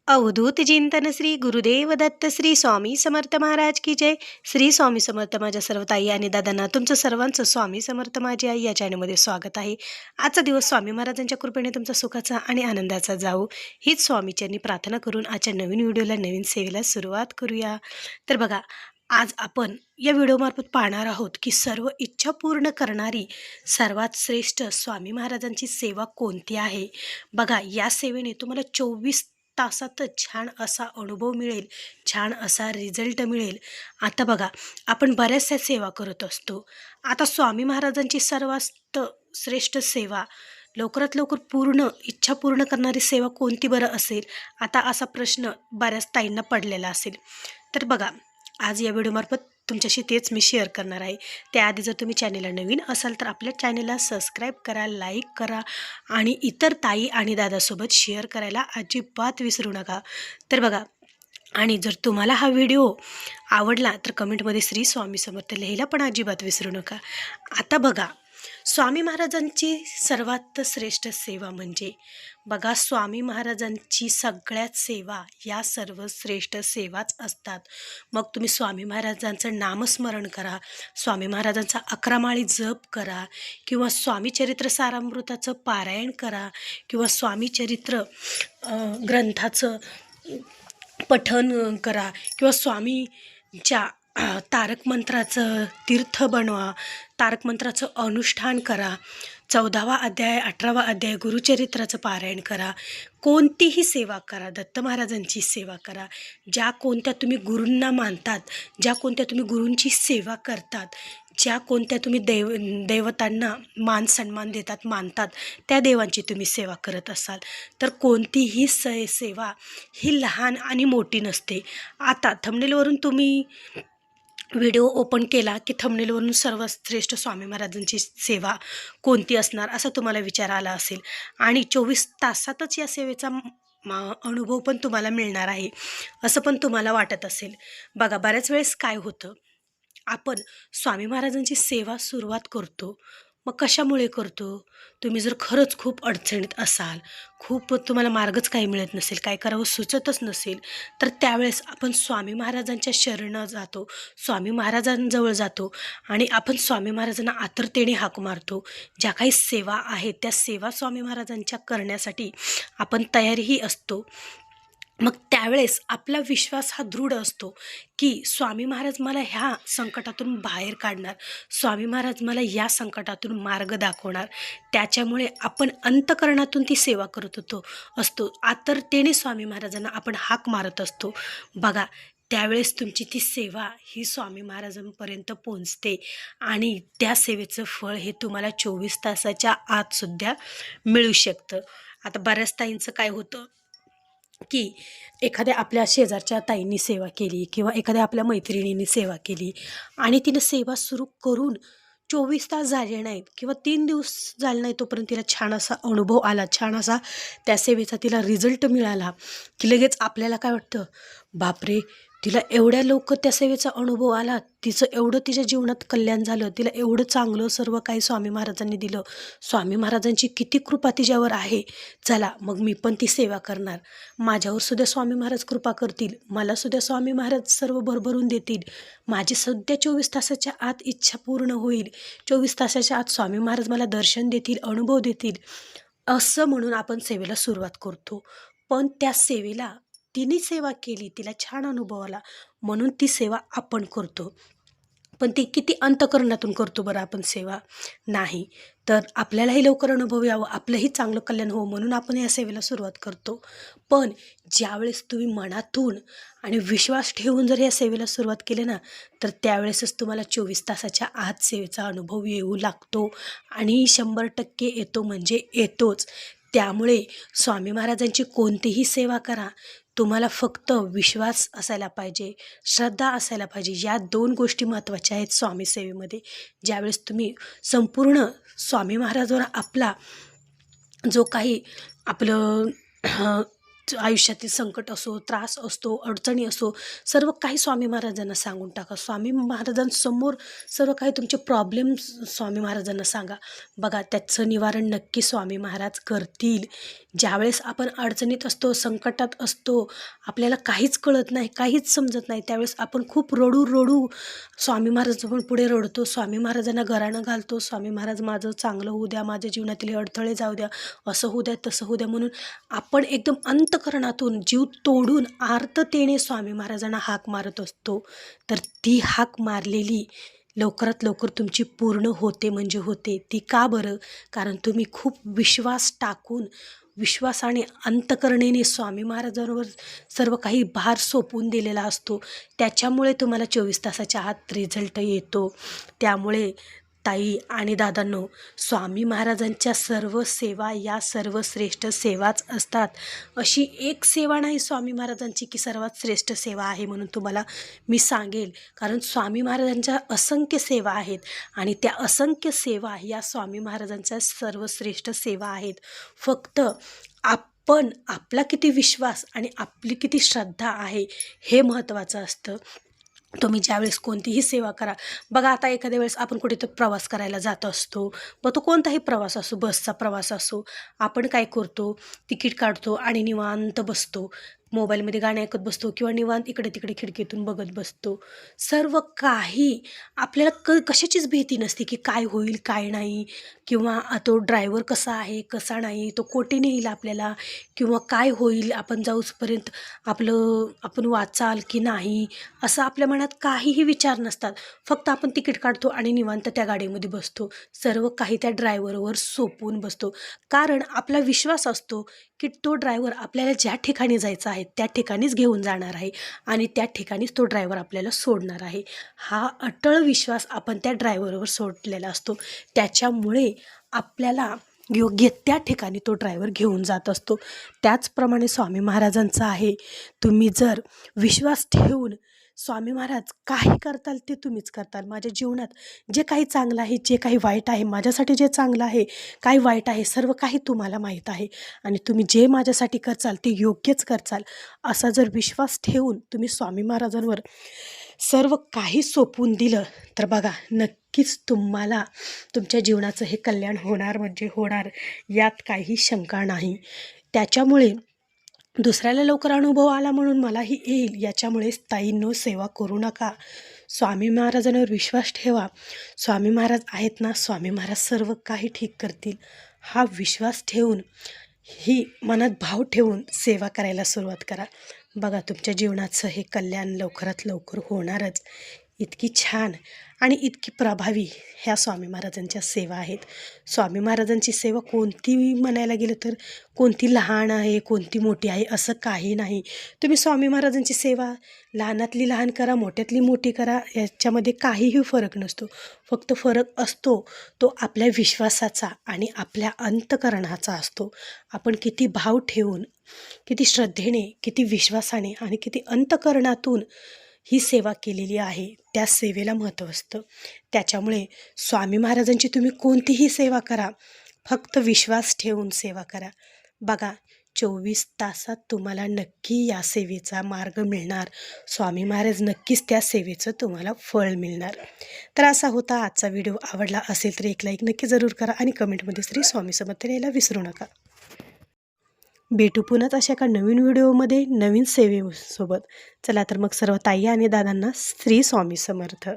अवधूत चिंतन श्री गुरुदेव दत्त श्री स्वामी समर्थ महाराज की जय. श्री स्वामी समर्थ. माझ्या सर्व ताई आणि दादांना तुमचं सर्वांचं स्वामी समर्थ माझी आई या चॅनलमध्ये स्वागत आहे. आजचा दिवस स्वामी महाराजांच्या कृपेने तुमचा सुखाचा आणि आनंदाचा जाऊ हीच स्वामीचरणी प्रार्थना करून आजच्या नवीन व्हिडिओला नवीन सेवेला सुरुवात करूया. तर बघा, आज आपण या व्हिडिओमार्फत पाहणार आहोत की सर्व इच्छा पूर्ण करणारी सर्वात श्रेष्ठ स्वामी महाराजांची सेवा कोणती आहे. बघा, या सेवेने तुम्हाला 24 तासातच छान असा अनुभव मिळेल, छान असा रिझल्ट मिळेल. आता बघा, आपण बऱ्याचशा सेवा करत असतो. आता स्वामी महाराजांची सर्वात श्रेष्ठ सेवा, लवकरात लवकर इच्छा पूर्ण करणारी सेवा कोणती बरं असेल, आता असा प्रश्न बऱ्याच ताईंना पडलेला असेल. तर बघा, आज या व्हिडिओमार्फत तुमच्याशी तेच मी शेअर करणार आहे. त्याआधी जर तुम्ही चॅनेलला नवीन असाल तर आपल्या चॅनेलला सबस्क्राईब करा, लाईक करा आणि इतर ताई आणि दादासोबत शेअर करायला अजिबात विसरू नका. तर बघा, आणि जर तुम्हाला हा व्हिडिओ आवडला तर कमेंटमध्ये श्री स्वामी समर्थ लिहायला पण अजिबात विसरू नका. आता बघा, स्वामी महाराजांची सर्वात श्रेष्ठ सेवा म्हणजे बघा, स्वामी महाराजांची सगळ्यात सेवा या सर्व श्रेष्ठ सेवाच असतात. मग तुम्ही स्वामी महाराजांचं नामस्मरण करा, स्वामी महाराजांचा 11 माळी जप करा, किंवा स्वामी चरित्र सारामृताचं पारायण करा, किंवा स्वामी चरित्र ग्रंथाचं पठण करा, किंवा स्वामीच्या तारक मंत्राचं तीर्थ बनवा, तारक मंत्राचं अनुष्ठान करा, 14वा अध्याय 18वा अध्याय गुरुचरित्राचं पारायण करा, कोणतीही सेवा करा, दत्त महाराजांची सेवा करा, ज्या कोणत्या तुम्ही गुरूंना मानतात, ज्या कोणत्या तुम्ही गुरूंची सेवा करतात, ज्या कोणत्या तुम्ही दैवतांना मान सन्मान देतात, मानतात, त्या देवांची तुम्ही सेवा करत असाल तर कोणतीही सेवा ही लहान आणि मोठी नसते. आता थंबनेलवरून तुम्ही व्हिडिओ ओपन केला की थंबनेलवरून सर्वश्रेष्ठ स्वामी महाराजांची सेवा कोणती असणार असा तुम्हाला विचार आला असेल, आणि 24 तासातच या सेवेचा अनुभव पण तुम्हाला मिळणार आहे असं पण तुम्हाला वाटत असेल. बघा, बऱ्याच वेळेस काय होतं, आपण स्वामी महाराजांची सेवा सुरुवात करतो. मग कशामुळे करतो? तुम्ही जर खरंच खूप अडचणीत असाल, खूप तुम्हाला मार्गच काही मिळत नसेल, काय करावं सुचतच नसेल, तर त्यावेळेस आपण स्वामी महाराजांच्या शरण जातो, स्वामी महाराजांजवळ जातो आणि आपण स्वामी महाराजांना आतुरतेने हाक मारतो. ज्या काही सेवा आहेत त्या सेवा स्वामी महाराजांच्या करण्यासाठी आपण तयारीही असतो. मग त्यावेळेस आपला विश्वास हा दृढ असतो की स्वामी महाराज मला ह्या संकटातून बाहेर काढणार, स्वामी महाराज मला या संकटातून मार्ग दाखवणार. त्याच्यामुळे आपण अंतःकरणातून ती सेवा करत असतो, आतुरतेने स्वामी महाराजांना आपण हाक मारत असतो. बघा, त्यावेळेस तुमची ती सेवा ही स्वामी महाराजांपर्यंत पोहोचते आणि त्या सेवेचं फळ हे तुम्हाला 24 तासाच्या आतसुद्धा मिळू शकतं. आता बऱ्याच ताईंचं काय होतं की एखाद्या आपल्या शेजारच्या ताईंनी सेवा केली किंवा एखाद्या आपल्या मैत्रिणींनी सेवा केली आणि तिनं सेवा सुरू करून 24 तास झाले नाहीत किंवा 3 दिवस झाले नाही, तोपर्यंत तिला छान असा अनुभव आला, छान असा त्या सेवेचा तिला रिझल्ट मिळाला की लगेच आपल्याला काय वाटतं, बापरे, तिला एवढ्या लवकर त्या सेवेचा अनुभव आला, तिचं एवढं तिच्या जीवनात कल्याण झालं, तिला एवढं चांगलं सर्व काही स्वामी महाराजांनी दिलं, स्वामी महाराजांची किती कृपा तिच्यावर आहे, चला मग मी पण ती सेवा करणार, माझ्यावर सुद्धा स्वामी महाराज कृपा करतील, मला सुद्धा स्वामी महाराज सर्व भरभरून देतील, माझी सध्या 24 तासाच्या आत इच्छा पूर्ण होईल, 24 तासाच्या आत स्वामी महाराज मला दर्शन देतील, अनुभव देतील, असं म्हणून आपण सेवेला सुरुवात करतो. पण त्या सेवेला तिने सेवा केली, तिला छान अनुभव आला म्हणून ती सेवा आपण करतो. पण ती किती अंतःकरणातून करतो बरं आपण सेवा? नाही तर आपल्यालाही लवकर अनुभव यावं, आपलंही चांगलं कल्याण हो म्हणून आपण या सेवेला सुरुवात करतो. पण ज्यावेळेस तुम्ही मनातून आणि विश्वास ठेवून जर या सेवेला सुरुवात केली ना, तर त्यावेळेसच तुम्हाला 24 तासाच्या आत सेवेचा अनुभव येऊ लागतो आणि 100% येतो म्हणजे येतोच. त्यामुळे स्वामी महाराजांची कोणतीही सेवा करा, तुम्हाला फक्त विश्वास असायला पाहिजे, श्रद्धा असायला पाहिजे. या 2 गोष्टी महत्त्वाच्या आहेत स्वामी सेवेमध्ये. ज्यावेळेस तुम्ही संपूर्ण स्वामी महाराजांवर आपला जो काही आपलं आयुष्यातील संकट असो, त्रास असतो, अडचणी असो, सर्व काही स्वामी महाराजांना सांगून टाका. स्वामी महाराजांसमोर सर्व काही तुमचे प्रॉब्लेम्स स्वामी महाराजांना सांगा. बघा त्याचं निवारण नक्की स्वामी महाराज करतील. ज्यावेळेस आपण अडचणीत असतो, संकटात असतो, आपल्याला काहीच कळत नाही, काहीच समजत नाही, त्यावेळेस आपण खूप रडू स्वामी महाराजांच्या पण पुढे रडतो. स्वामी महाराजांना घराणं घालतो. स्वामी महाराज माझं चांगलं होऊ द्या, माझ्या जीवनातील हे अडथळे जाऊ द्या, असं होऊ द्या, तसं होऊ द्या, म्हणून आपण एकदम अंतःकरणातून जीव तोडून आर्ततेने स्वामी महाराजांना हाक मारत असतो. तर ती हाक मारलेली लवकरात लवकर तुमची पूर्ण होते म्हणजे होते. ती का बरं? कारण तुम्ही खूप विश्वास टाकून, विश्वासाने, अंतःकरणेने स्वामी महाराजांवर सर्व काही भार सोपवून दिलेला असतो. त्याच्यामुळे तुम्हाला 24 तासाच्या आत रिझल्ट येतो. त्यामुळे ताई आणि दादांनो, स्वामी महाराजांच्या सर्व सेवा या सर्वश्रेष्ठ सेवाच असतात. अशी एक सेवा नाही स्वामी महाराजांची की सर्वात श्रेष्ठ सेवा आहे म्हणून तुम्हाला मी सांगेल. कारण स्वामी महाराजांच्या असंख्य सेवा आहेत आणि त्या असंख्य सेवा या स्वामी महाराजांच्या सर्वश्रेष्ठ सेवा आहेत. फक्त आपण आपला किती विश्वास आणि आपली किती श्रद्धा आहे हे महत्त्वाचं असतं. तुम्ही ज्यावेळेस कोणतीही सेवा करा. बघा आता एखाद्या वेळेस आपण कुठेतरी प्रवास करायला जात असतो, मग तो कोणताही प्रवास असो, बसचा प्रवास असो, आपण काय करतो, तिकीट काढतो आणि निवांत बसतो, मोबाईलमध्ये गाणे ऐकत बसतो किंवा निवांत इकडे तिकडे खिडकीतून बघत बसतो. सर्व काही आपल्याला कशाचीच भीती नसते की काय होईल काय नाही, किंवा तो ड्रायव्हर कसा आहे कसा नाही, तो कोठे नेईल आपल्याला, किंवा काय होईल आपण जाऊसपर्यंत आपण वाचाल की नाही, असं आपल्या मनात काहीही विचार नसतात. फक्त आपण तिकीट काढतो आणि निवांत त्या गाडीमध्ये बसतो. सर्व काही त्या ड्रायव्हरवर सोपवून बसतो. कारण आपला विश्वास असतो की तो ड्रायव्हर आपल्याला ज्या ठिकाणी जायचं आहे त्या ठिकाणीच घेऊन जाणार आहे आणि त्या ठिकाणीच तो ड्रायव्हर आपल्याला सोडणार आहे. हा अटळ विश्वास आपण त्या ड्रायव्हरवर सोडलेला असतो. त्याच्यामुळे आपल्याला योग्य त्या ठिकाणी तो ड्रायव्हर घेऊन जात असतो. त्याचप्रमाणे स्वामी महाराजांचं आहे. तुम्ही जर विश्वास ठेवून स्वामी महाराज काही करताल ते तुम्हीच करताल. माझ्या जीवनात जे काही चांगलं आहे, जे काही वाईट आहे, माझ्यासाठी जे चांगलं आहे, काय वाईट आहे, सर्व काही तुम्हाला माहीत आहे आणि तुम्ही जे माझ्यासाठी करचाल ते योग्यच करचाल. असा जर विश्वास ठेवून तुम्ही स्वामी महाराजांवर सर्व काही सोपवून दिलं तर बघा नक्कीच तुम्हाला तुमच्या जीवनाचं हे कल्याण होणार म्हणजे होणार, यात काही शंका नाही. त्याच्यामुळे दुसऱ्याला लवकर अनुभव आला म्हणून मलाही येईल याच्यामुळे ताईंनो सेवा करू नका. स्वामी महाराजांवर विश्वास ठेवा. स्वामी महाराज आहेत ना, स्वामी महाराज सर्व काही ठीक करतील. हा विश्वास ठेवून, ही मनात भाव ठेवून सेवा करायला सुरुवात करा. बघा तुमच्या जीवनाचं हे कल्याण लवकरात लवकर होणारच. इतकी छान आणि इतकी प्रभावी ह्या स्वामी महाराजांच्या सेवा आहेत. स्वामी महाराजांची सेवा कोणती म्हणायला गेलं तर कोणती लहान आहे कोणती मोठी आहे असं काही नाही. तुम्ही स्वामी महाराजांची सेवा लहानातली लहान करा, मोठ्यातली मोठी करा, याच्यामध्ये काहीही फरक नसतो. फक्त फरक असतो तो आपल्या विश्वासाचा आणि आपल्या अंतःकरणाचा असतो. आपण किती भाव ठेवून, किती श्रद्धेने, किती विश्वासाने आणि किती अंतःकरणातून ही सेवा केलेली आहे, त्या सेवेला महत्त्व असतं. त्याच्यामुळे स्वामी महाराजांची तुम्ही कोणतीही सेवा करा, फक्त विश्वास ठेवून सेवा करा. बघा 24 तासात तुम्हाला नक्की या सेवेचा मार्ग मिळणार. स्वामी महाराज नक्कीच त्या सेवेचं तुम्हाला फळ मिळणार. तर असा होता आजचा व्हिडिओ. आवडला असेल तर एक लाईक नक्की जरूर करा आणि कमेंटमध्ये श्री स्वामी समर्थ लिहायला विसरू नका. भेटू पुन्हा अशा एका नवीन व्हिडिओमध्ये नवीन सेवेसोबत. चला तर मग सर्व ताई आणि दादांना श्री स्वामी समर्थ.